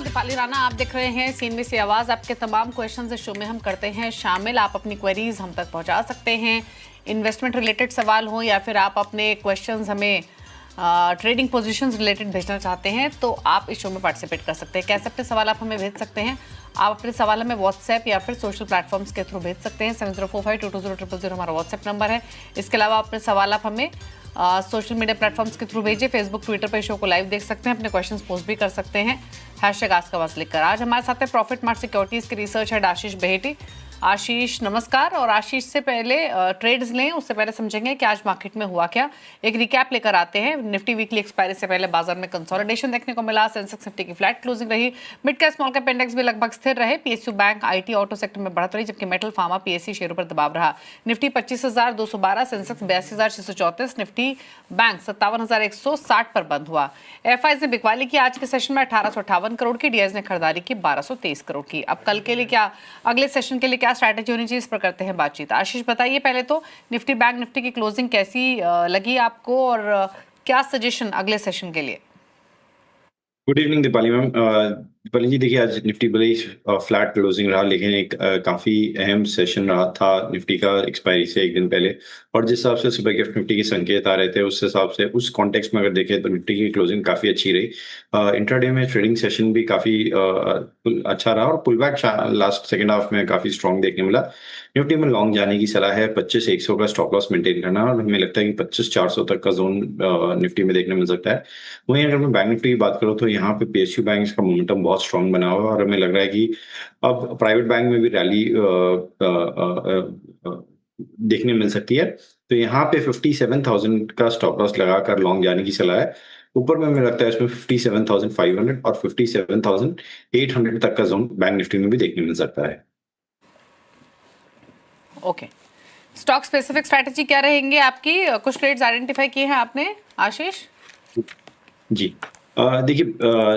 दीपाली राणा, आप देख रहे हैं सीन में से आवाज। आपके तमाम क्वेश्चंस इस शो में हम करते हैं शामिल। आप अपनी क्वेरीज हम तक पहुंचा सकते हैं, इन्वेस्टमेंट रिलेटेड सवाल हो या फिर आप अपने क्वेश्चंस हमें ट्रेडिंग पोजीशंस रिलेटेड भेजना चाहते हैं तो आप इस शो में पार्टिसिपेट कर सकते हैं। कैसे अपने सवाल आप हमें भेज सकते हैं? आप अपने सवाल हमें व्हाट्सएप या फिर सोशल प्लेटफॉर्म्स के थ्रू भेज सकते हैं। 7045220000 हमारा व्हाट्सएप नंबर है। इसके अलावा अपने सवाल आप हमें सोशल मीडिया प्लेटफॉर्म्स के थ्रू भेजिए। फेसबुक ट्विटर पर शो को लाइव देख सकते हैं, अपने क्वेश्चंस पोस्ट भी कर सकते हैं #AskAvaz लिखकर। आज हमारे साथ है प्रॉफिट मार्ट सिक्योरिटीज के रिसर्च हेड आशीष बहेटी। आशीष नमस्कार। और आशीष से पहले ट्रेड्स लें उससे पहले समझेंगे कि आज मार्केट में हुआ क्या। एक रिकैप लेकर आते हैं। निफ्टी वीकली एक्सपायरी से पहले बाजार में कंसोलिडेशन देखने को मिला। सेंसेक्स निफ्टी की फ्लैट क्लोजिंग रही। Mid cap small cap index भी लगभग स्थिर रहे। PSU bank IT auto sector में बढ़त रही, जबकि मेटल फार्मा पीएससी शेयरों पर दबाव रहा। निफ्टी 25,212, सेंसेक्स 82,634, निफ्टी बैंक 57,160 पर बंद हुआ। एफआईज ने बिकवाली की आज के सेशन में 1858 करोड़ की, डीआईज ने खरीदारी की 1223 करोड़ की। अब कल के लिए क्या, अगले सेशन के लिए क्या स्ट्रैटेजी होनी चाहिए, इस पर करते हैं बातचीत। आशीष बताइए पहले तो निफ्टी बैंक निफ्टी की क्लोजिंग कैसी लगी आपको और क्या सजेशन अगले सेशन के लिए? Good evening Deepali ma'am. Deepali ji देखिए, आज निफ्टी बड़ी फ्लैट क्लोजिंग रहा, लेकिन एक काफ़ी अहम सेशन रहा था निफ्टी का एक्सपायरी से एक दिन पहले। और जिस हिसाब से सुबह गिफ्ट निफ्टी के संकेत आ रहे थे, उस हिसाब से उस कॉन्टेक्स्ट में अगर देखें तो निफ्टी की क्लोजिंग काफ़ी अच्छी रही। इंट्राडे में ट्रेडिंग सेशन भी काफ़ी अच्छा रहा और pull back last second half में काफ़ी स्ट्रॉन्ग देखने मिला। निफ्टी में लॉन्ग जाने की सलाह है, 25,100 का स्टॉप लॉस मेंटेन करना, और हमें लगता है कि 25,400 तक का जोन निफ्टी में देखने मिल सकता है। वहीं अगर मैं बैंक निफ्टी की बात करूँ तो यहाँ पे पीएसयू बैंक का मोमेंटम बहुत स्ट्रांग बना हुआ है और हमें लग रहा है कि अब प्राइवेट बैंक में भी रैली देखने मिल सकती है। तो यहाँ पे 57,000 का स्टॉप लॉस लगाकर लॉन्ग जाने की सलाह है। ऊपर में हमें लगता है इसमें 57,500 और 57,800 तक का जोन बैंक निफ्टी में भी देखने मिल सकता है। ओके, स्टॉक स्पेसिफिक स्ट्रैटेजी क्या रहेंगे आपकी? कुछ ट्रेड्स आइडेंटिफाई किए हैं आपने आशीष? जी देखिए,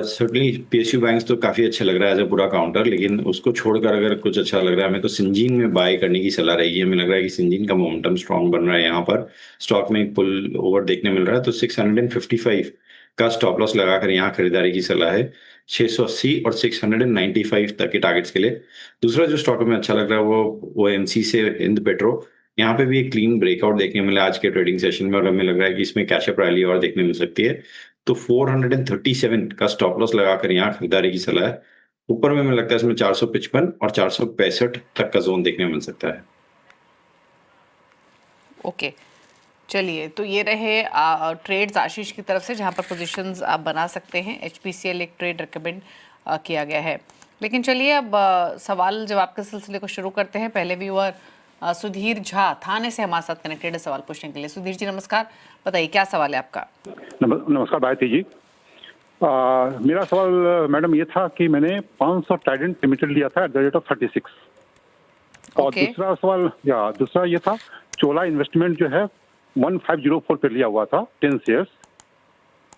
सर्टनली पीएसयू बैंक्स तो काफ़ी अच्छा लग रहा है एज अ पूरा काउंटर, लेकिन उसको छोड़कर अगर कुछ अच्छा लग रहा है हमें तो सिंजीन में बाय करने की सलाह रहेगी। हमें लग रहा है कि सिंजीन का मोमेंटम स्ट्रांग बन रहा है, यहाँ पर स्टॉक में एक पुल ओवर देखने मिल रहा है, तो 655 का स्टॉप लॉस लगाकर यहाँ खरीदारी की सलाह है। 680 और 695 तक के टारगेट्स के लिए। दूसरा जो स्टॉक में अच्छा लग रहा है वो एमसी से हिंद पेट्रो। यहाँ पे भी एक क्लीन ब्रेकआउट देखने मिला आज के ट्रेडिंग सेशन में और हमें लग रहा है कि इसमें कैश अप रैली और देखने मिल सकती है। तो 437 का स्टॉप लॉस लगाकर यहाँ खरीदारी की सलाह है। ऊपर में हमें लगता है इसमें 455 और 465 तक का जोन देखने मिल सकता है। ओके, चलिए, तो ये रहे ट्रेड्स आशीष की तरफ से जहां पर पोजीशंस आप बना सकते हैं। एचपीसीएल एक ट्रेड रिकमेंड किया गया है। लेकिन चलिए अब सवाल जवाब के सिलसिले को शुरू करते हैं। पहले व्यूअर सुधीर झा थाने से हमारे साथ कनेक्टेड है सवाल पूछने के लिए। सुधीर जी नमस्कार, बताइए क्या सवाल है आपका? नमस्कार भारती जी। मेरा सवाल मैडम ये था कि मैंने 500 ट्राइडेंट लिमिटेड लिया था एट द रेट ऑफ 36। और दूसरा ये था, चोला इन्वेस्टमेंट जो है 1504 पे लिया हुआ था 10 शेयर्स।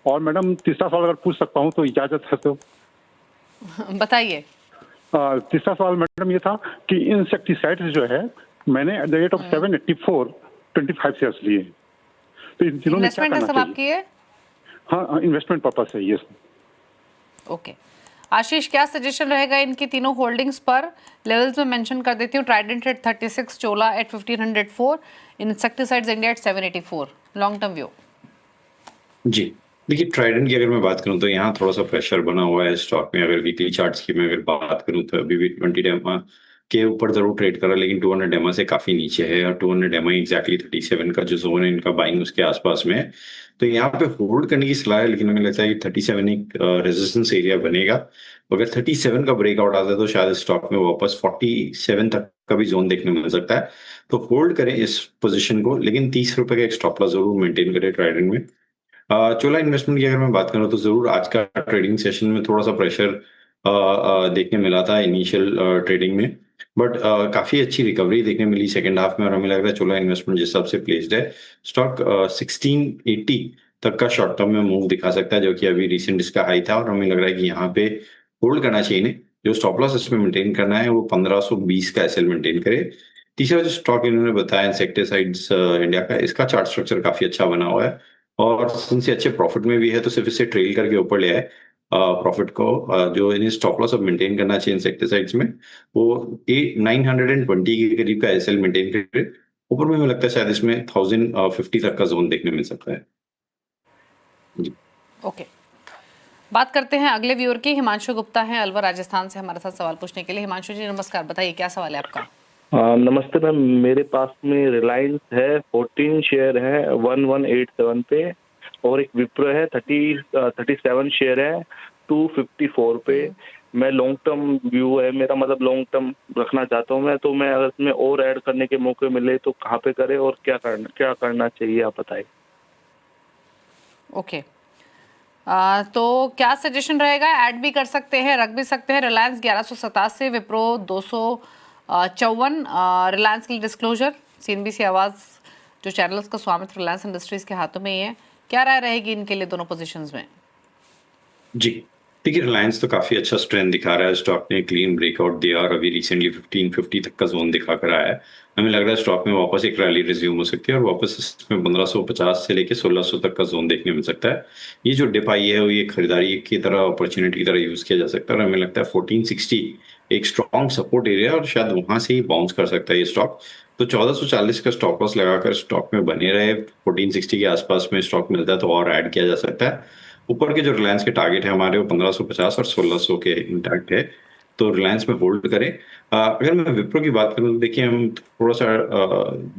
और मैडम तीसरा सवाल अगर पूछ सकता हूँ तो इजाजत है तो बताइए। तीसरा सवाल मैडम ये था कि इंसेक्टिसाइड्स जो है मैंने at the rate of 784 25 shares लिए। तो इन तीनों में क्या करना चाहिए? आपकी है? हाँ, इन्वेस्टमेंट पर्पस है ये। ओके आशीष, क्या सजेशन रहेगा इनकी तीनों होल्डिंग्स पर? लेवल्स में मेंशन कर देती हूँ। Trident at 36, Chola at 1504, insecticides India at 784। Long term view. जी देखिए, ट्राइडेंट की अगर मैं बात करूं तो यहाँ थोड़ा सा प्रेशर बना हुआ है स्टॉक में। अगर वीकली चार्ट्स की मैं अगर बात करूं तो अभी भी 20 डेमा के ऊपर जरूर ट्रेड कर रहा है, लेकिन 200 डेमा से काफी नीचे है। और 200 डेमा एग्जैक्टली 37 का जो जोन है इनका बाइंग उसके आसपास में है। तो यहाँ पे होल्ड करने की सलाह है, लेकिन हमें लगता है कि 37 एक रेजिस्टेंस एरिया बनेगा। अगर 37 का ब्रेकआउट आता है तो शायद स्टॉक में वापस 47 तक का भी जोन देखने मिल सकता है। तो होल्ड करें इस पोजिशन को, लेकिन 30 रुपए का एक स्टॉप लॉस जरूर मेंटेन करें ट्राइडेंट में। चोला इन्वेस्टमेंट की अगर मैं बात करूं तो जरूर आज का ट्रेडिंग सेशन में थोड़ा सा प्रेशर देखने मिला था इनिशियल ट्रेडिंग में, बट काफी अच्छी रिकवरी देखने मिली सेकंड हाफ में। और हमें लग रहा है चोला इन्वेस्टमेंट जिस हिसाब से प्लेस्ड है, स्टॉक 1680 तक का शॉर्ट टर्म में मूव दिखा सकता है, जो कि अभी रिसेंट इसका हाई था। और हमें लग रहा है कि यहाँ पे होल्ड करना चाहिए इन्हें। जो स्टॉप लॉस इसमें मेंटेन करना है वो 1520 का एसएल मेंटेन करे। तीसरा जो स्टॉक इन्होंने बताया इंसेक्टिसाइड्स इंडिया का, इसका चार्ट स्ट्रक्चर काफी अच्छा बना हुआ है और सिंस ये अच्छे प्रॉफिट में भी है तो सिर्फ इसे ट्रेल करके ऊपर ले आए प्रॉफिट को जो इन्हें स्टॉप लॉस अब मेंटेन करना चाहिए इंसेक्टिसाइड्स में, वो 920 के करीब का एसएल मेंटेन करे। ऊपर में मुझे लगता है शायद इसमें 1050 तक का जोन देखने मिल सकता है। जी। ओके, बात करते हैं अगले व्यूअर की। हिमांशु गुप्ता हैं अलवर राजस्थान से हमारे साथ सवाल पूछने के लिए। हिमांशु जी नमस्कार, बताइए क्या सवाल है आपका। नमस्ते मैम, मेरे पास में रिलायंस है, 14 शेयर है 1187 पे, और एक विप्रो है 37 शेयर है 254 पे। मैं लॉन्ग टर्म व्यू है मेरा, मतलब लॉन्ग टर्म रखना चाहता हूँ मैं, तो मैं अगर इसमें और ऐड करने के मौके मिले तो कहाँ पे करें और क्या करना चाहिए, आप बताइए। ओके, तो क्या सजेशन रहेगा? ऐड भी कर सकते हैं, रख भी सकते हैं। रिलायंस 1187, विप्रो 254। रिलायंस की डिस्क्लोजर सीएनबीसी आवाज़ जो चैनल का स्वामित्व रिलायंस इंडस्ट्रीज के हाथों में ही है, क्या राय रहेगी इनके लिए दोनों पोजीशंस में? जी, देखिए रिलायंस तो काफी अच्छा स्ट्रेंथ दिखा रहा है। स्टॉक ने क्लीन ब्रेकआउट दिया और अभी रिसेंटली 1550 तक का जोन दिखा कर आया है। हमें लग रहा है स्टॉक में वापस एक रैली रिज्यूम हो सकती है और वापस इसमें 1550 से लेके 1600 तक का जोन देखने मिल सकता है। ये जो डिप आई है वो ये खरीदारी की तरह, अपॉर्चुनिटी की तरह यूज किया जा सकता है और हमें लगता है 1460 एक स्ट्रॉन्ग सपोर्ट एरिया और शायद वहां से ही बाउंस कर सकता है ये स्टॉक। तो 1440 का स्टॉप लॉस लगाकर स्टॉक में बने रहे। 1460 के आसपास में स्टॉक मिलता है तो और ऐड किया जा सकता है। ऊपर के जो रिलायंस के टारगेट है हमारे वो 1550 और 1600 के इंटैक्ट है, तो रिलायंस में होल्ड करें। अगर मैं विप्रो की बात करूं तो देखिए हम थोड़ा सा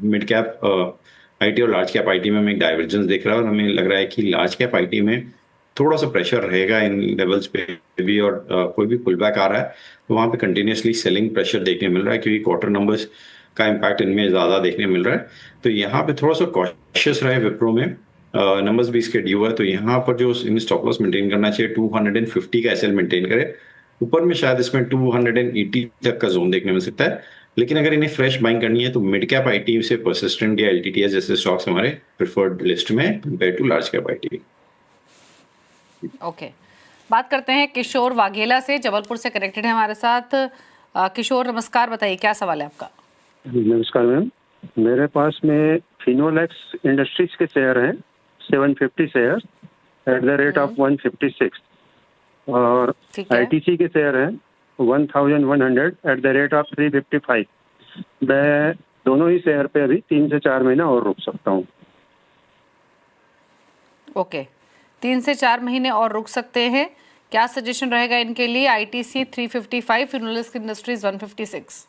मिड कैप आईटी और लार्ज कैप आईटी में हमें एक डाइवर्जेंस दिख रहा है और हमें लग रहा है कि लार्ज कैप आईटी में थोड़ा सा प्रेशर रहेगा इन लेवल्स पे भी, और कोई भी पुल बैक आ रहा है तो वहां पे कंटिन्यूसली सेलिंग प्रेशर देखने मिल रहा है क्योंकि क्वार्टर नंबर्स का इम्पैक्ट इनमें ज्यादा देखने मिल रहा है। तो यहाँ पे थोड़ा सा कॉशियस रहे विप्रो में। नंबर्स भी इसके ड्यू है तो यहाँ पर जो इन स्टॉप लॉस मेंटेन करना चाहिए 250 का एसएल मेंटेन करे। ऊपर में शायद इसमें 280 तक का जोन देखने मिल सकता है। लेकिन अगर इन्हें फ्रेश बाइंग करनी है तो मिड कैप आईटी से परसिस्टेंट या एलटीटीएस जैसे स्टॉक्स हमारे प्रेफर्ड लिस्ट में compare to large cap IT. Okay, बात करते हैं किशोर वाघेला से, जबलपुर से कनेक्टेड है हमारे साथ। किशोर नमस्कार, बताइए क्या सवाल है आपका। नमस्कार मैम, मेरे पास में फिनोलेक्स इंडस्ट्रीज के शेयर हैं 750 share at the rate of 156, और ठीक है। आईटीसी के शेयर हैं 1100 एट द रेट ऑफ 355। मैं दोनों ही शेयर पे अभी 3 से 4 महीना और रुक सकता हूँ। ओके, 3 से 4 महीने और रुक सकते हैं। क्या सजेशन रहेगा इनके लिए? ITC 355, Finolex industries 156।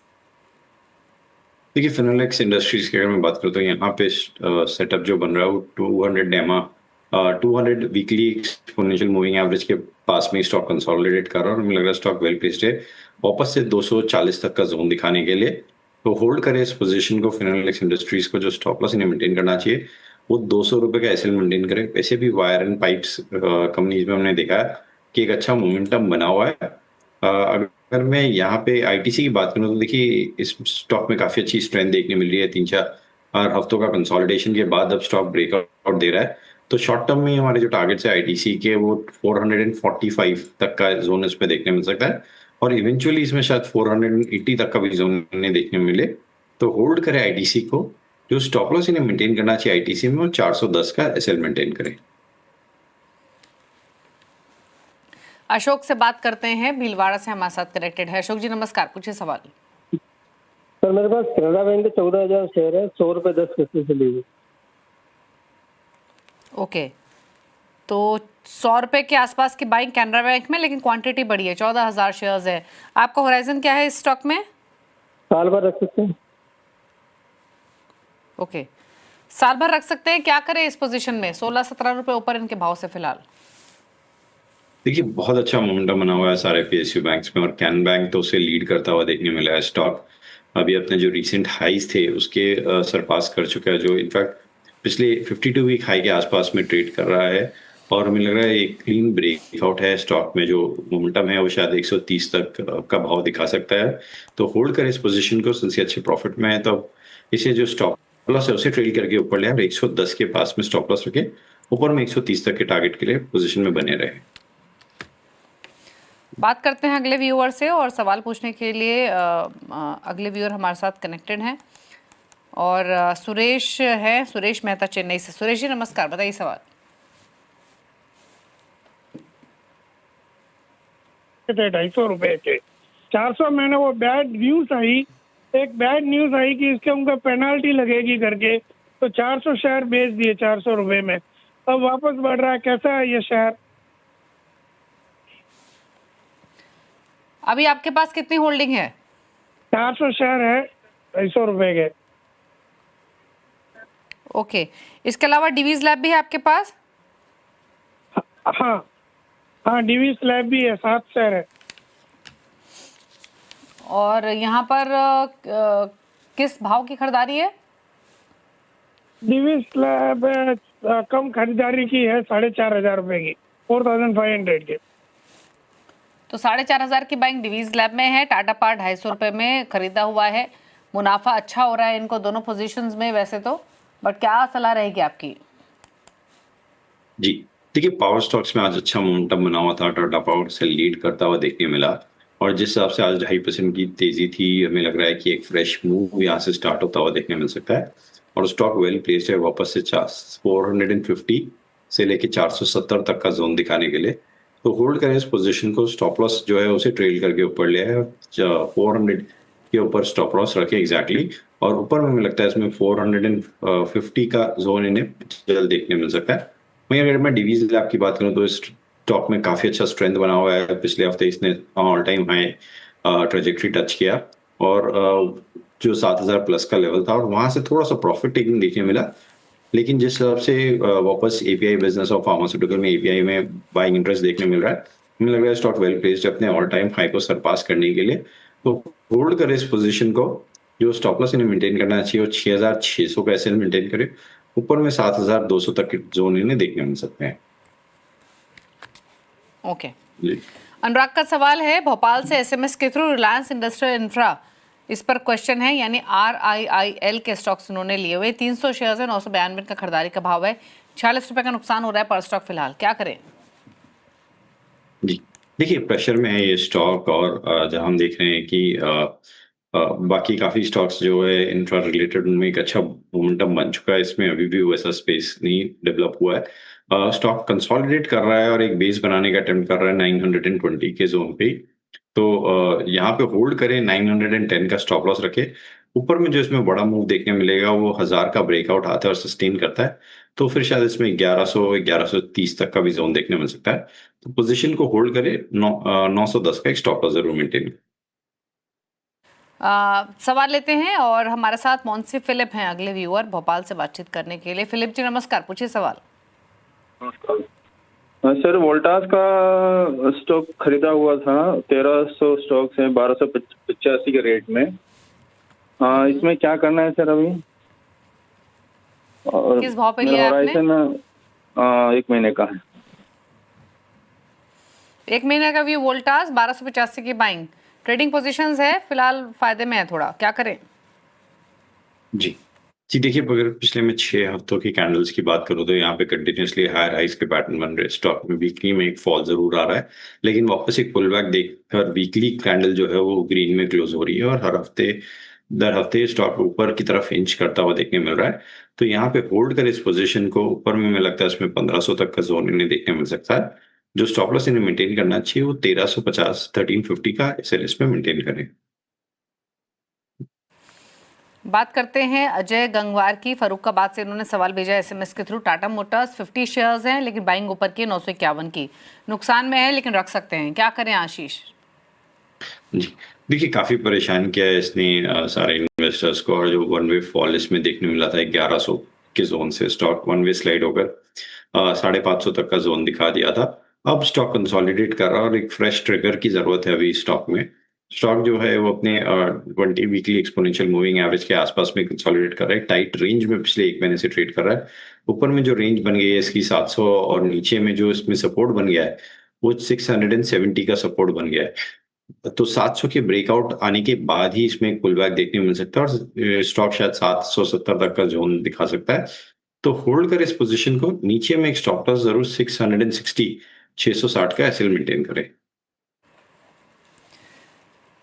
देखिए फिनोलेक्स इंडस्ट्रीज की अगर मैं बात करूँ तो यहाँ पे सेटअप जो बन रहा है वो 200 डेमा 200 वीकली एक्सपोनेंशियल मूविंग एवरेज के पास में स्टॉक कंसोलिडेट कर रहा है और मुझे लग रहा है स्टॉक वेल प्लेस्ड है वापस से 240 तक का जोन दिखाने के लिए। तो होल्ड करें इस पोजीशन को। फिनोलेक्स इंडस्ट्रीज को जो स्टॉप लॉस इन्हें मेंटेन करना चाहिए वो 200 रुपए का एसएल मेंटेन करें। वैसे भी वायर एंड पाइप्स कंपनीज में हमने देखा है कि एक अच्छा मोमेंटम बना हुआ है। अगर मैं यहाँ पे आईटीसी की बात करूँ तो देखिए इस स्टॉक में काफी अच्छी स्ट्रेंथ देखने मिल रही है। 3-4 हफ्तों का कंसोलिडेशन के बाद अब स्टॉक ब्रेकआउट दे रहा है। तो शॉर्ट टर्म में हमारे जो टारगेट्स है आईटीसी के वो 445 तक का जोन इस पे देखने मिल सकता है और इवेंचुअली इसमें शायद 480 तक का भी जोन इन्हें देखने मिले। तो होल्ड करें आईटीसी को। जो स्टॉप लॉस इन्हें मेंटेन करना चाहिए आईटीसी में वो 410 का एसएल मेंटेन करें। अशोक से बात करते हैं, भीलवाड़ा से हमारे साथ कनेक्टेड है। अशोक जी नमस्कार, पूछिए सवाल। सर मेरे पास कनाडा बैंक के 14,000 शेयर है, 100 रुपए 10 पैसे से लिए। ओके, तो 100 रुपए के आसपास की बाइंग कैनरा बैंक में, लेकिन क्वांटिटी बड़ी है, 14,000 शेयर्स है। आपका होराइजन क्या है इस स्टॉक में? साल भर रख सकते हैं। ओके, साल भर रख सकते हैं। क्या करें इस पोजीशन में? 16-17 रुपए ऊपर इनके भाव से फिलहाल। देखिए बहुत अच्छा मोमेंटम बना हुआ है सारे पीएसयू बैंक्स में और कैन बैंक तो उसे लीड करता हुआ देखने मिला है। स्टॉक अभी अपने जो रीसेंट हाईज थे उसके सरपास कर चुका है, जो इनफैक्ट पिछले 52 वीक हाई के आसपास में ट्रेड कर रहा है और हमें लग रहा है एक क्लीन ब्रेकआउट है स्टॉक में। जो मोमेंटम है वो शायद 130 तक का भाव दिखा सकता है। तो होल्ड करें इस पोजीशन को। सिंस अच्छे प्रॉफिट में है तो इसे जो स्टॉप लॉस है उसे ट्रेड करके ऊपर ले और 110 के पास में स्टॉप लॉस रखे, ऊपर में 130 तक के टारगेट के लिए पोजीशन में बने रहे। बात करते हैं अगले व्यूअर से और सवाल पूछने के लिए अगले व्यूअर हमारे साथ कनेक्टेड हैं और सुरेश है, सुरेश मेहता चेन्नई से। सुरेश जी नमस्कार, बताइए सवाल। थे 250 रुपए के। 400 मैंने वो बैड न्यूज आई, एक बैड न्यूज आई कि इसके उनका पेनाल्टी लगेगी करके, तो 400 शेयर बेच दिए 400 रुपए में। अब वापस बढ़ रहा है, कैसा है ये शेयर? अभी आपके पास कितनी होल्डिंग है? 400 शेयर है 250 रुपए के। ओके, इसके अलावा डिवीज लैब भी है आपके पास? हाँ हाँ, डिवीज लैब भी है, 7 शेयर है। और यहाँ पर किस भाव की खरीदारी है? डिवीज लैब कम खरीदारी की है, 4,500 रुपए की, 4,500 के। तो 4,500 की बाइंग डिवीज लैब में है। टाटा पावर 250 रुपए में खरीदा हुआ है। मुनाफा अच्छा हो रहा है इनको दोनों पोजीशंस में वैसे तो, बट क्या सलाह रहेगी आपकी? जी देखिए, पावर स्टॉक्स में आज अच्छा मोमेंटम बना हुआ था, टाटा पावर से लीड करता हुआ देखने मिला, और जिस हिसाब से आज 2.5% की तेजी थी, हमें लग रहा है कि एक फ्रेश मूव यहाँ से स्टार्ट होता हुआ देखने मिल सकता है। और स्टॉक वेल प्लेस्ड है वापस से 450 से लेके 470 तक का जोन दिखाने के लिए, तो होल्ड करें इस पोजीशन को। स्टॉप लॉस जो है उसे ट्रेल करके ऊपर ले आए, 400 के ऊपर स्टॉप लॉस रखे एग्जैक्टली, और ऊपर में हमें लगता है इसमें 450 का जोन इन्हें जल्द देखने मिल सकता है। वहीं अगर मैं डिवीज लैब की बात करूं तो इस स्टॉक में काफी अच्छा स्ट्रेंथ बना हुआ है। पिछले हफ्ते इसने all time high trajectory touch किया, और जो 7,000 प्लस का लेवल था, और वहां से थोड़ा सा प्रॉफिट टेकिंग देखने मिला। लेकिन जिस हिसाब से वापस एपीआई बिजनेस और फार्मास्यूटिकल में एपीआई में बाइंग इंटरेस्ट देखने मिल रहा है, हमें लग रहा है स्टॉक वेल प्लेस्ड है अपने ऑल टाइम हाई को सरपास करने के लिए। तो होल्ड करें इस पोजीशन को। जो स्टॉप लॉस इन्हें मेंटेन करना चाहिए वो 6,600 का ऐसे मेंटेन करे, ऊपर में 7,200 तक के जोन इन्हें देखने मिल सकते हैं। ओके, अनुराग का सवाल है भोपाल से एसएमएस के थ्रू, रिलायंस इंडस्ट्रियल इंफ्रा इस पर क्वेश्चन है, यानी RIIL के स्टॉक्स उन्होंने लिए हुए 300 शेयर है, 992 का खरीदारी का भाव है, 46 रुपए का नुकसान हो रहा है पर स्टॉक फिलहाल, क्या करें? जी देखिए, प्रेशर में है ये स्टॉक, और जहां हम देख रहे हैं कि बाकी काफी स्टॉक्स जो है इंफ्रा रिलेटेड उनमें एक अच्छा मोमेंटम बन चुका है, इसमें अभी भी वैसा स्पेस नहीं डेवलप हुआ है। स्टॉक कंसोलिडेट कर रहा है और एक बेस बनाने का अटेम्प्ट कर रहा है 920 के जोन पे। तो यहाँ पे होल्ड करें, 910 का स्टॉप लॉस रखे। ऊपर में जो इसमें बड़ा मूव देखने मिलेगा वो 1000 का ब्रेकआउट आता है और सस्टेन करता है, तो फिर शायद इसमें 1130 तक का भी जोन देखने मिल सकता है। तो पोजीशन को होल्ड करें, 910 का एक स्टॉप लॉस जरूर मेंटेन। सवाल लेते हैं और हमारे साथ मोंसी फिलिप हैं अगले व्यूअर भोपाल से बातचीत करने के लिए। फिलिप जी नमस्कार, पूछिए सवाल। सर, वोल्टास का स्टॉक खरीदा हुआ था, 1300 स्टॉक्स हैं 1285 के रेट में। इसमें क्या करना है सर अभी? और किस भाव पे लिया आपने? 1 महीने का है। 1 महीने का व्यू वोल्टास 1285 की बाइंग, ट्रेडिंग पोजीशंस है फिलहाल, फायदे में है थोड़ा, क्या करें? जी देखिए, अगर पिछले में 6 हफ्तों की कैंडल्स की बात करूं तो यहाँ पे कंटिन्यूसली हायर हाइस के पैटर्न बन रहे। स्टॉक में वीकली में एक फॉल जरूर आ रहा है, लेकिन वापस एक पुल बैक देखकर वीकली कैंडल जो है वो ग्रीन में क्लोज हो रही है, और हर हफ्ते दर हफ्ते स्टॉक ऊपर की तरफ इंच करता हुआ देखने मिल रहा है। तो यहाँ पे होल्ड कर इस पोजीशन को। ऊपर में हमें लगता है इसमें 1500 तक का जोन इन्हें देखने मिल सकता है। जो स्टॉप लॉस इन्हें मेंटेन करना चाहिए वो 1350 1350 का SLS में मेंटेन करें। बात करते हैं अजय गंगवार की, फरुखाबाद से इन्होंने सवाल भेजा एसएमएस के थ्रू। टाटा मोटर्स 50 शेयर्स हैं लेकिन बाइंग ऊपर की 951 की, नुकसान में है लेकिन रख सकते हैं, क्या करें आशीष? जी देखिए, काफी परेशान किया है इसने सारे इन्वेस्टर्स को, और जो वन वे फॉल इसमें देखने मिला था 1100 के जोन से स्टॉक वन वे स्लाइड होकर 550 तक का जोन दिखा दिया था। अब स्टॉक कंसोलिडेट कर रहा है और एक फ्रेश ट्रिगर की जरूरत है अभी स्टॉक में। स्टॉक जो है वो अपने 20 वीकली एक्सपोनेंशियल मूविंग एवरेज के आसपास में कंसोलिडेट कर रहा है, टाइट रेंज में पिछले 1 महीने से ट्रेड कर रहा है। ऊपर में जो रेंज बन गई है इसकी 700, और नीचे में जो इसमें सपोर्ट बन गया है वो 670 का सपोर्ट बन गया है। तो 700 के ब्रेकआउट आने के बाद ही इसमें एक पुल बैक देखने मिल सकता है, और स्टॉक शायद 770 तक का जोन दिखा सकता है। तो होल्ड कर इस पोजीशन को। नीचे में एक स्टॉप लॉस जरूर 660 का एसएल मेंटेन करें।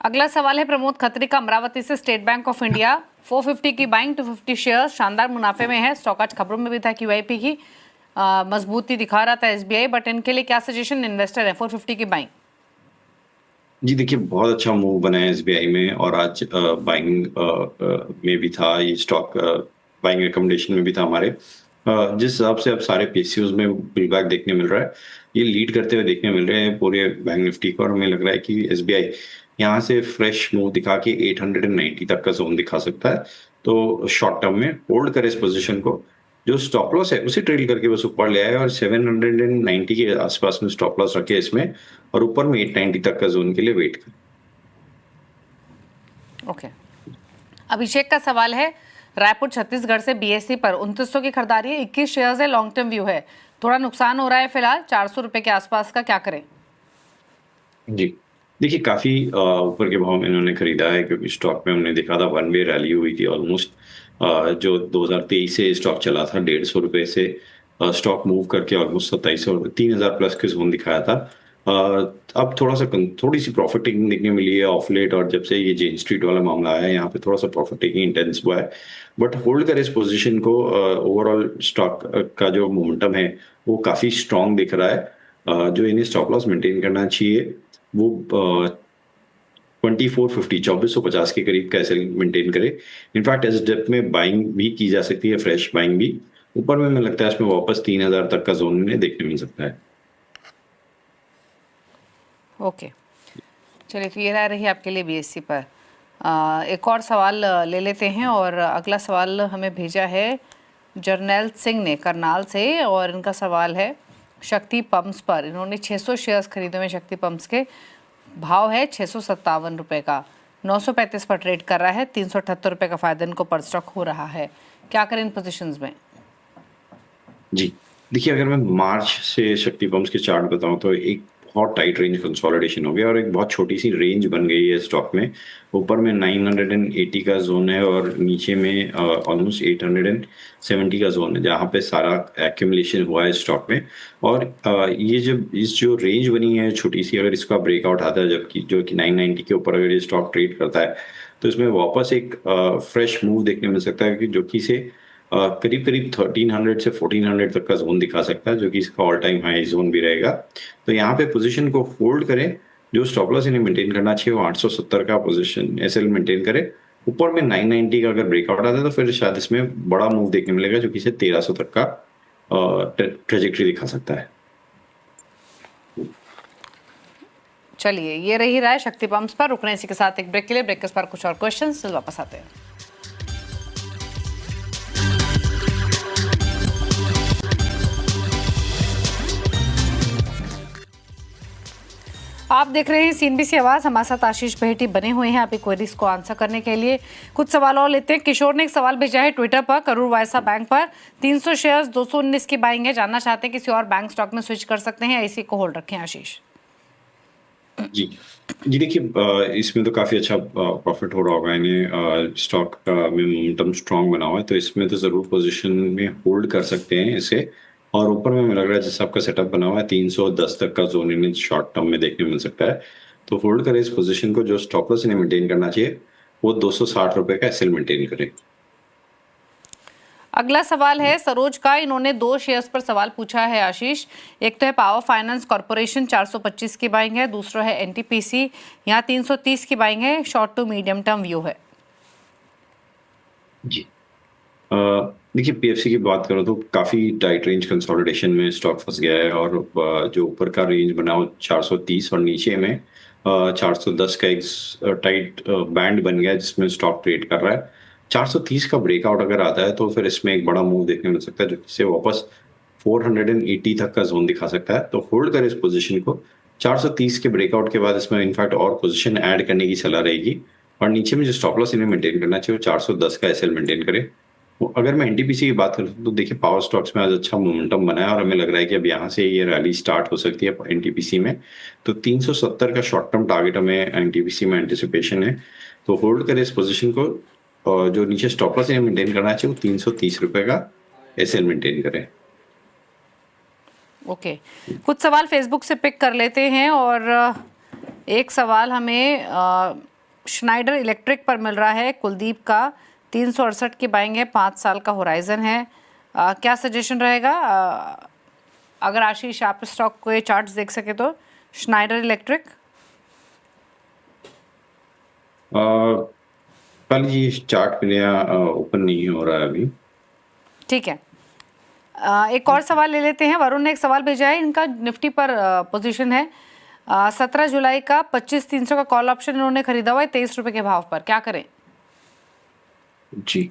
अगला सवाल है प्रमोद खत्री का, अमरावती से, स्टेट बैंक ऑफ इंडिया 450 की बाइंग, 250 शेयर, शानदार मुनाफे में है। स्टॉक आज खबरों में भी था QIP की मजबूती दिखा रहा था SBI, बट इनके लिए क्या सजेशन इन्वेस्टर है? 450 की बाइंग। जी देखिए, बहुत अच्छा मूव बना है एसबीआई में और आज बाइंग में भी था ये स्टॉक, बाइंग रिकमेंडेशन में भी था हमारे। जिस हिसाब से अब सारे पीएसयूज में पुल बैक देखने मिल रहा है, ये लीड करते हुए देखने मिल रहे हैं पूरे बैंक निफ्टी को, और हमें लग रहा है कि एसबीआई यहाँ से फ्रेश मूव दिखा के 890 तक का जोन दिखा सकता है। तो शॉर्ट टर्म में होल्ड करे इस पोजीशन को, जो स्टॉप लॉस है उसे ट्रेल करके बस ऊपर ले आए और 790 के आसपास में स्टॉप लॉस रखे इसमें, और ऊपर में 890 तक का जोन के लिए वेट करें। ओके, अभिषेक का सवाल है, रायपुर छत्तीसगढ़ से बीएससी पर 2900 की खरीदारी है, 21 शेयर्स है, लॉन्ग टर्म व्यू है, थोड़ा नुकसान हो रहा है फिलहाल, 400 रुपए के आसपास का, क्या करें? जी देखिए, काफी ऊपर के भाव में इन्होंने खरीदा है, क्योंकि स्टॉक में हमने देखा था वन वे रैली हुई थी ऑलमोस्ट, जो 2023 से स्टॉक चला था 150 रुपए से, स्टॉक मूव करके ऑलमोस्ट 2700 3000 प्लस के जोन दिखाया था। अब थोड़ी सी प्रॉफिट टेकिंग देखने मिली है ऑफ लेट, और जब से ये जेन स्ट्रीट वाला मामला आया है यहाँ पे थोड़ा सा प्रॉफिट टेकिंग इंटेंस हुआ है, बट होल्ड कर इस पोजीशन को। ओवरऑल स्टॉक का जो मोमेंटम है वो काफी स्ट्रांग दिख रहा है। जो इन्हें स्टॉप लॉस मेंटेन करना चाहिए वो 2450 के करीब का एसएल मेंटेन करे। इनफैक्ट इस डेप्थ में बाइंग भी की जा सकती है, फ्रेश बाइंग भी। ऊपर में मुझे लगता है इसमें वापस 3000 तक का जोन इन्हें देखने मिल सकता है। ओके, चलिए, तो ये राय रही आपके लिए बीएससी पर। एक और सवाल ले लेते हैं, और अगला सवाल हमें भेजा है जर्नैल सिंह ने करनाल से, और इनका सवाल है शक्ति पंप्स पर। इन्होंने 600 शेयर्स खरीदे हुए शक्ति पंप्स के, भाव है 657 रुपये का, 935 पर ट्रेड कर रहा है, 378 रुपये का फायदा इनको पर स्टॉक हो रहा है, क्या करें इन पोजीशंस में? जी देखिए, अगर मैं मार्च से शक्ति पंप्स के चार्ट बताऊं तो एक बहुत टाइट रेंज कंसोलिडेशन हो गया और एक बहुत छोटी सी रेंज बन गई है स्टॉक में। ऊपर में 980 का जोन है और नीचे में ऑलमोस्ट 870 का जोन है, जहाँ पे सारा एक्यूमुलेशन हुआ है स्टॉक में। और ये जब इस जो रेंज बनी है छोटी सी, अगर इसका ब्रेकआउट आता है, जबकि जो कि 990 के ऊपर अगर ये स्टॉक ट्रेड करता है, तो इसमें वापस एक फ्रेश मूव देखने मिल सकता है, कि जो कि इसे करीब 1300 से 1400 तक का जोन दिखा सकता है, जो कि इसका ऑल टाइम हाई जोन भी रहेगा। तो यहाँ पे पोजीशन को होल्ड करें, जो स्टॉप लॉस इन्हें मेंटेन करना चाहिए वो 870 का पोजीशन एसएल मेंटेन करे। ऊपर में 990 का अगर ब्रेकआउट आता है तो फिर शायद इसमें बड़ा मूव देखने मिलेगा, जो कि इसे 1300 तक का ट्रेजेक्टरी दिखा सकता है। चलिए, ये रही राय शक्ति पंप्स पर। रुकने इसी के साथ एक ब्रेक के लिए, ब्रेक के पर कुछ और क्वेश्चंस, वापस आते हैं। आप देख रहे हैं सीएनबीसी आवाज, हमारे साथ आशीष बहेटी बने हुए हैं आपकी क्वेरीज को आंसर करने के लिए। कुछ सवाल और लेते हैं। किशोर ने एक सवाल भेजा है ट्विटर पर, करूर वायसा बैंक पर 300 शेयर्स 219 की बाइंग है, जानना चाहते हैं किसी और बैंक स्टॉक में स्विच कर सकते हैं या इसी को होल्ड रखें? आशीष जी देखिए, इसमें तो काफी अच्छा प्रॉफिट हो रहा होगा इन्हें, स्टॉक में मोमेंटम स्ट्रांग बना हुआ है, तो इसमें तो जरूर पोजीशन में होल्ड कर सकते हैं इसे। और ऊपर में मुझे लग रहा है जैसे आपका सेटअप बना हुआ है 310 तक का जोन इन्हें शॉर्ट टर्म में देखने मिल सकता है, तो होल्ड करें इस पोजीशन को। जो स्टॉप लॉस इन्हें मेंटेन करना चाहिए वो 260 रुपए का एसएल मेंटेन करें। अगला सवाल है सरोज का, इन्होंने 2 शेयर्स पर सवाल पूछा है आशीष। एक तो है पावर फाइनेंस कॉर्पोरेशन, 425 की बाइंग है, दूसरा है एनटीपीसी, यहाँ 330 की बाइंग है, short to medium term view है। जी देखिए, पीएफसी की बात करो तो काफी टाइट रेंज कंसोलिडेशन में स्टॉक फंस गया है, और जो ऊपर का रेंज बना हो 430 और नीचे में 410 का एक टाइट बैंड बन गया है जिसमें स्टॉक ट्रेड कर रहा है। 430 का ब्रेकआउट अगर आता है तो फिर इसमें एक बड़ा मूव देखने मिल सकता है, जो इसे वापस 480 तक का जोन दिखा सकता है। तो होल्ड करें इस पोजीशन को। 430 के ब्रेकआउट के बाद इसमें इनफैक्ट और पोजीशन ऐड करने की सलाह रहेगी, और नीचे में जो स्टॉप लॉस इन्हें मेंटेन करना चाहिए वो 410 का एसएल मेंटेन करें। अगर मैं एनटीपीसी की बात करूं तो देखिए, पावर स्टॉक्स में आज अच्छा मोमेंटम बना है और हमें लग रहा है कि अब यहाँ से ये रैली स्टार्ट हो सकती है एनटीपीसी में। तो 370 का शॉर्ट टर्म टारगेट हमें एनटीपीसी में एंटिसिपेशन है, तो होल्ड करें इस पोजीशन को। और जो नीचे स्टॉप लॉस इन्हें मेंटेन करना चाहिए वो 330 रुपए का एसएल मेंटेन करें। ओके, कुछ सवाल फेसबुक से पिक कर लेते हैं, और एक सवाल हमें श्नाइडर इलेक्ट्रिक पर मिल रहा है कुलदीप का, 368 की बाइंग है, 5 साल का होराइजन है, क्या सजेशन रहेगा? अगर आशीष आप स्टॉक को ये चार्ट्स देख सके तो श्नाइडर इलेक्ट्रिक। कल ये चार्ट मेरे यहाँ ओपन नहीं हो रहा है अभी। ठीक है, एक और सवाल ले लेते हैं। वरुण ने एक सवाल भेजा है, इनका निफ्टी पर पोजीशन है 17 जुलाई का 25,300 का कॉल ऑप्शन इन्होंने खरीदा हुआ है 23 रुपए के भाव पर, क्या करें? जी,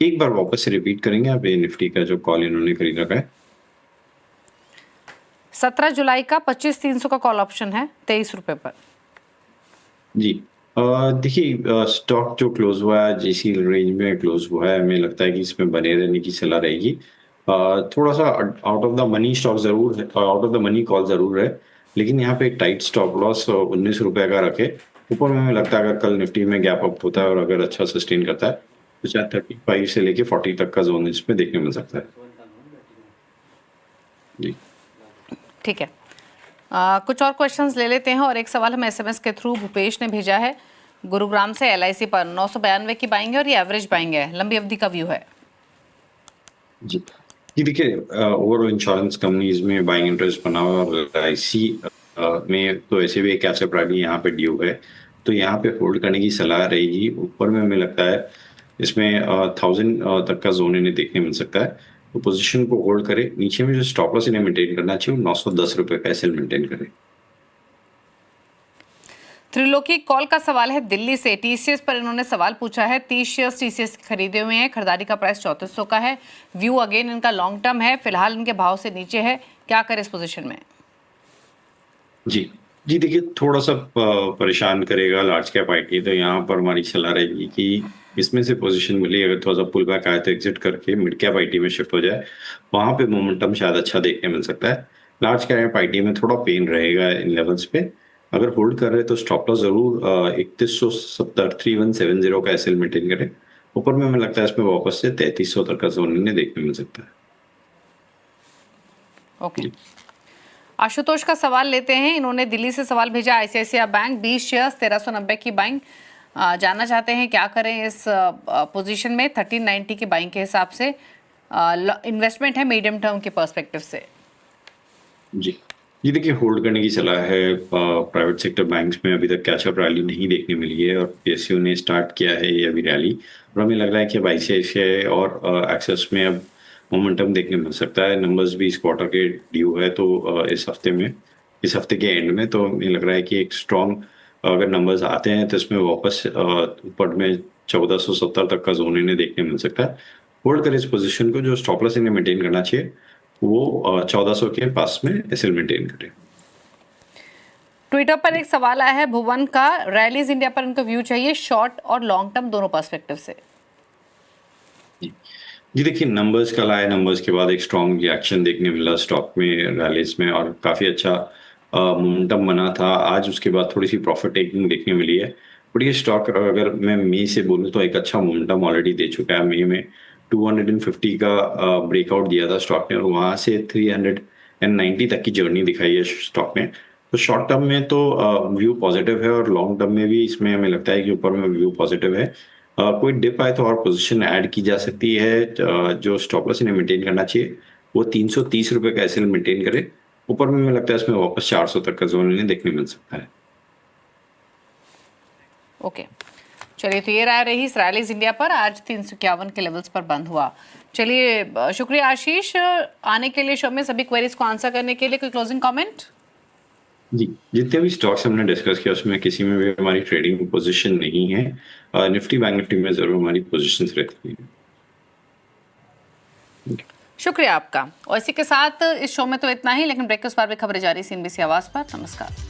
एक बार वापस से रिपीट करेंगे आप ये निफ्टी का जो कॉल इन्होंने खरीद रखा है? 17 जुलाई का 25,300 का कॉल ऑप्शन है 23 रुपए पर। जी, देखिए स्टॉक जो क्लोज हुआ है जिसी रेंज में क्लोज हुआ है, हमें लगता है कि इसमें बने रहने की सलाह रहेगी। थोड़ा सा out of the money stock जरूर है, out of the money call जरूर है, लेकिन यहाँ पे एक टाइट स्टॉप लॉस 19 रुपए का रखे। ऊपर में हमें लगता है अगर कल निफ्टी में गैप अप होता है और अगर अच्छा सस्टेन करता है तो शायद 35 से लेके 40 तक का जोन इसमें देखने मिल सकता है। जी, ठीक है, कुछ और क्वेश्चंस ले लेते हैं। और एक सवाल हम एसएमएस के थ्रू भूपेश ने भेजा है गुरुग्राम से, एलआईसी पर 992 की बाइंग है और ये एवरेज बाइंग है, लंबी अवधि का व्यू है। जी, ये देखिए ओवरऑल इंश्योरेंस कंपनीज में बाइंग इंटरेस्ट बना हुआ और एलआईसी में तो ऐसे भी कैचअप रैली यहाँ पे ड्यू है, तो यहाँ पे होल्ड करने की सलाह रहेगी। ऊपर में हमें लगता है इसमें 1000 तक का जोन इन्हें देखने मिल सकता है, तो पोजीशन को होल्ड करे। नीचे में जो स्टॉप लॉस इन्हें मेंटेन करना चाहिए 910 रुपए का एसएल मेंटेन करे। त्रिलोकी कॉल का सवाल है दिल्ली से, टीसीएस पर इन्होंने सवाल पूछा है। 30 शेयर्स टीसीएस खरीदे हुए हैं, खरीदारी का प्राइस 3400 का है। व्यू अगेन इनका लॉन्ग टर्म है, फिलहाल इनके भाव से नीचे है, क्या करें इस पोजीशन में? जी जी, देखिए थोड़ा सा परेशान करेगा लार्ज कैप आईटी, तो यहाँ पर हमारी सलाह रहेगी कि इसमें से पोजीशन मिली, अगर थोड़ा सा पुल बैक आए तो एग्जिट करके मिड कैप आईटी में शिफ्ट हो जाए, वहां पे मोमेंटम शायद अच्छा देखने मिल सकता है। लार्ज कैप आईटी में थोड़ा पेन रहेगा इन लेवल्स पे, अगर होल्ड कर रहे तो स्टॉप लॉस जरूर 3170 3170 का एसएल मेंटेन करें। ऊपर में हमें लगता है इसमें वापस से 3300 तक का जोन इन्हें देखने मिल सकता है। ओके, आशुतोष का सवाल लेते हैं। इन्होंने दिल्ली से सवाल भेजा, आईसीआईसीआई बैंक 20 शेयर्स 1390 की बाइंग, जानना चाहते हैं क्या करें इस पोजीशन में 1390 की बाइंग के हिसाब से। इन्वेस्टमेंट है मीडियम टर्म के पर्सपेक्टिव से। जी जी, देखिए होल्ड करने की सलाह है। प्राइवेट सेक्टर बैंक्स में अभी तक कैचअप रैली नहीं देखने मिली है और पीएसयू ने स्टार्ट किया है ये अभी रैली, और हमें लग रहा है कि अब आईसीआईसीआई और एक्सेस में अब मोमेंटम देखने मिल सकता है। नंबर्स भी इस क्वार्टर के ड्यू है, तो इस हफ्ते के एंड में तो मुझे लग रहा है कि एक स्ट्रॉन्ग अगर नंबर्स आते हैं तो इसमें वापस ऊपर में 1470 तक का जोन इन्हें देखने मिल सकता है। होल्ड करें इस पोजीशन को, जो स्टॉप लॉस इन्हें मेंटेन करना चाहिए वो 1400 के पास में एसएल मेंटेन करें। ट्विटर पर एक सवाल आया है भुवन का, रैलीज इंडिया पर उनका व्यू चाहिए शॉर्ट और लॉन्ग टर्म दोनों पर्सपेक्टिव से। जी देखिए, नंबर्स कल आए, नंबर्स के बाद एक स्ट्रॉन्ग रिएक्शन देखने मिला स्टॉक में, रैलीज में, और काफ़ी अच्छा मोमेंटम बना था। आज उसके बाद थोड़ी सी प्रॉफिट टेकिंग देखने मिली है, बट ये स्टॉक अगर मैं मई से बोलूँ तो एक अच्छा मोमेंटम ऑलरेडी दे चुका है। मई में 250 का ब्रेकआउट दिया था स्टॉक ने और वहाँ से 390 तक की जर्नी दिखाई है स्टॉक में। तो शॉर्ट टर्म में तो व्यू पॉजिटिव है और लॉन्ग टर्म में भी इसमें हमें लगता है कि ऊपर में व्यू पॉजिटिव है। कोई डिप आए तो और पोजीशन ऐड की जा सकती है। जो स्टॉप लॉस इन्हें मेंटेन करना चाहिए वो 330 रुपए का एसएल मेंटेन करे। ऊपर में हमें लगता है इसमें वापस 400 तक का जोन इन्हें देखने मिल सकता है। ओके, चलिए, तो ये राय रही रैलीज इंडिया पर। आज 351 के लेवल्स पर बंद हुआ। चलिए, शुक्रिया आशीष आने के लिए शो में, सभी क्वेरीज को आंसर करने के लिए। कोई क्लोजिंग कमेंट? जी, जितने भी स्टॉक्स हमने डिस्कस किया उसमें किसी में भी हमारी ट्रेडिंग पोजीशन नहीं है। निफ्टी बैंक निफ्टी में जरूर हमारी पोजीशंस रहती हैं। शुक्रिया आपका। और इसी के साथ इस शो में तो इतना ही, लेकिन ब्रेक के उस पार भी खबरें जारी CNBC आवाज पर। नमस्कार।